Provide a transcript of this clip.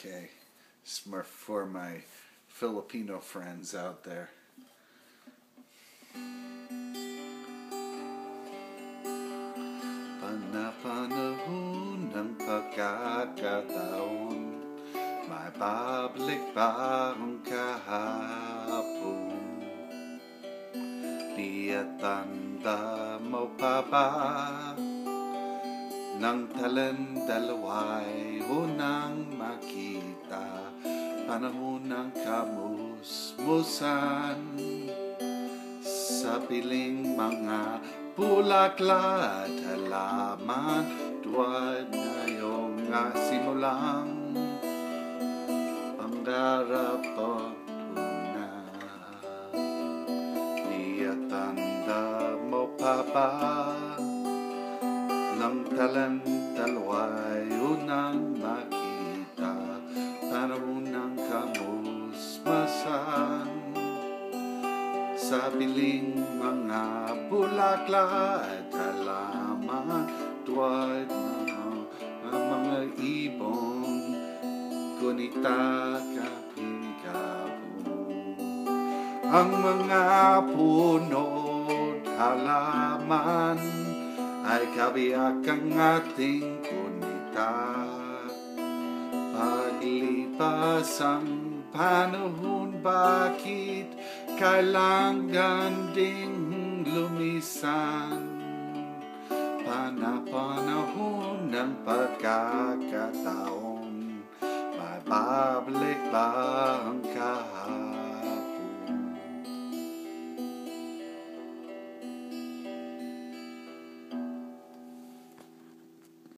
Okay, Smurf for my Filipino friends out there. Panapanahon ng pagkakataon, may babalik ba ang kahapon? Di at tanda mo pa ba nang talan dalawa'y unang makita, panahon ng kamusmusan sa piling mga bulaklak at halaman, tuwad ngayong simulang pangarap o tuna. Di at tanda mo pa ba nang talan dalawa'y unang makita, panahon ng kamusmasan sa piling mga bulaklak at halaman, tuwad ng mga ibon, kunita kaping-kapon. Ang mga puno't halaman ay kabiyak ang ating kunita. Paglipas ang panahon, bakit kailangan ding lumisan? Panahon ng pagkakataon, may babalik ba ang